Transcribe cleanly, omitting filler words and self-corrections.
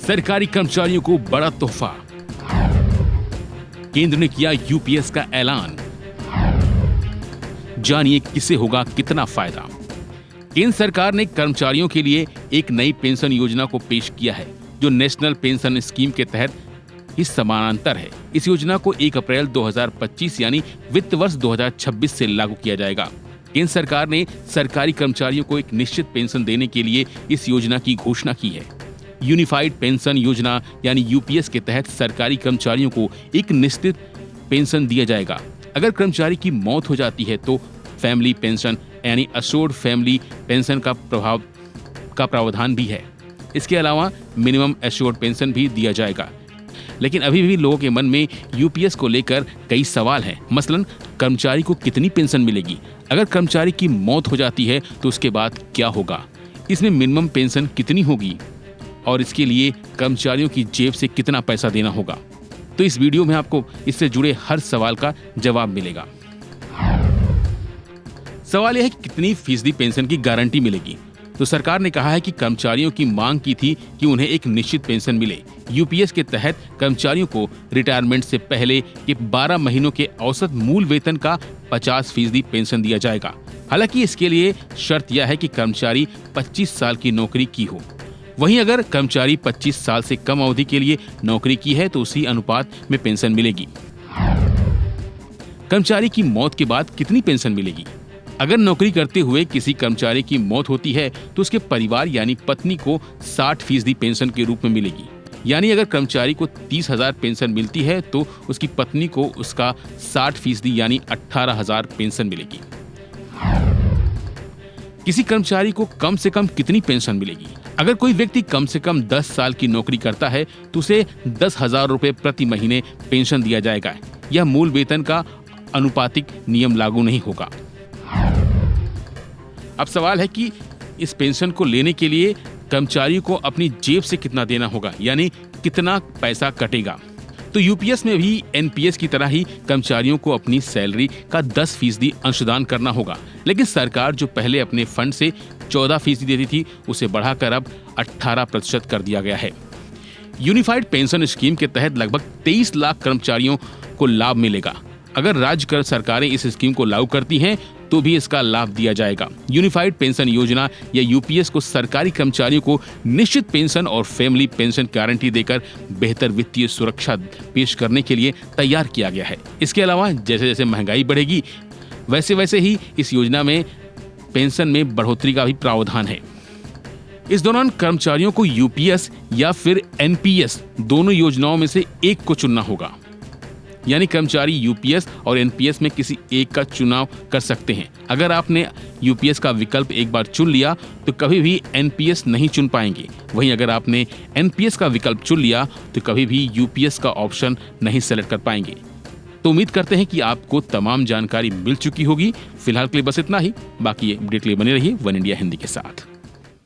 सरकारी कर्मचारियों को बड़ा तोहफा। केंद्र ने किया यूपीएस का ऐलान। जानिए किसे होगा कितना फायदा। केंद्र सरकार ने कर्मचारियों के लिए एक नई पेंशन योजना को पेश किया है, जो नेशनल पेंशन स्कीम के तहत ही समानांतर है। इस योजना को 1 अप्रैल 2025 यानी वित्त वर्ष 2026 से लागू किया जाएगा। केंद्र सरकार ने सरकारी कर्मचारियों को एक निश्चित पेंशन देने के लिए इस योजना की घोषणा की है। यूनिफाइड पेंशन योजना यानी यूपीएस के तहत सरकारी कर्मचारियों को एक निश्चित पेंशन दिया जाएगा। अगर कर्मचारी की मौत हो जाती है तो फैमिली पेंशन यानी अश्योर्ड फैमिली पेंशन का प्रावधान भी है। इसके अलावा मिनिमम एश्योर्ड पेंशन भी दिया जाएगा। लेकिन अभी भी लोगों के मन में यूपीएस को लेकर कई सवाल हैं। मसलन कर्मचारी को कितनी पेंशन मिलेगी, अगर कर्मचारी की मौत हो जाती है तो उसके बाद क्या होगा, इसमें मिनिमम पेंशन कितनी होगी और इसके लिए कर्मचारियों की जेब से कितना पैसा देना होगा। तो इस वीडियो में आपको इससे जुड़े हर सवाल का जवाब मिलेगा। सवाल यह है कि कितनी फीसदी पेंशन की गारंटी मिलेगी। तो सरकार ने कहा है कि कर्मचारियों की मांग की थी कि उन्हें एक निश्चित पेंशन मिले। यूपीएस के तहत कर्मचारियों को रिटायरमेंट से पहले के 12 महीनों के औसत मूल वेतन का 50% पेंशन दिया जाएगा। हालांकि इसके लिए शर्त यह है कि कर्मचारी 25 साल की नौकरी की हो। वहीं अगर कर्मचारी 25 साल से कम अवधि के लिए नौकरी की है तो उसी अनुपात में पेंशन मिलेगी। कर्मचारी की मौत के बाद कितनी पेंशन मिलेगी? अगर नौकरी करते हुए किसी कर्मचारी की मौत होती है तो उसके परिवार यानी पत्नी को 60% पेंशन के रूप में मिलेगी। यानी अगर कर्मचारी को 30,000 पेंशन मिलती है तो उसकी पत्नी को उसका 60% यानी 18,000 पेंशन मिलेगी। किसी कर्मचारी को कम से कम कितनी पेंशन मिलेगी? अगर कोई व्यक्ति कम से कम 10 साल की नौकरी करता है तो उसे 10,000 रुपए प्रति महीने पेंशन दिया जाएगा। यह मूल वेतन का अनुपातिक नियम लागू नहीं होगा। अब सवाल है कि इस पेंशन को लेने के लिए कर्मचारी को अपनी जेब से कितना देना होगा, यानी कितना पैसा कटेगा। तो यूपीएस में भी एनपीएस की तरह ही कर्मचारियों को अपनी सैलरी का 10% अंशदान करना होगा। लेकिन सरकार जो पहले अपने फंड से 14% देती थी उसे बढ़ाकर अब 18% कर दिया गया है। यूनिफाइड पेंशन स्कीम के तहत लगभग 23 लाख कर्मचारियों को लाभ मिलेगा। अगर राज्य सरकारें इस स्कीम को लागू करती हैं तो भी इसका लाभ दिया जाएगा। यूनिफाइड पेंशन योजना या यूपीएस को सरकारी कर्मचारियों को निश्चित पेंशन और फैमिली पेंशन गारंटी देकर बेहतर वित्तीय सुरक्षा पेश करने के लिए तैयार किया गया है। इसके अलावा जैसे जैसे महंगाई बढ़ेगी वैसे वैसे ही इस योजना में पेंशन में बढ़ोतरी का भी प्रावधान है। इस दौरान कर्मचारियों को यूपीएस या फिर एनपीएस दोनों योजनाओं में से एक को चुनना होगा। यानी कर्मचारी यूपीएस और एनपीएस में किसी एक का चुनाव कर सकते हैं। अगर आपने यूपीएस का विकल्प एक बार चुन लिया तो कभी भी एनपीएस नहीं चुन पाएंगे। वहीं अगर आपने एनपीएस का विकल्प चुन लिया तो कभी भी यूपीएस का ऑप्शन नहीं सेलेक्ट कर पाएंगे। तो उम्मीद करते हैं कि आपको तमाम जानकारी मिल चुकी होगी। फिलहाल के लिए बस इतना ही। बाकी अपडेट के लिए बने रहिए वन इंडिया हिंदी के साथ।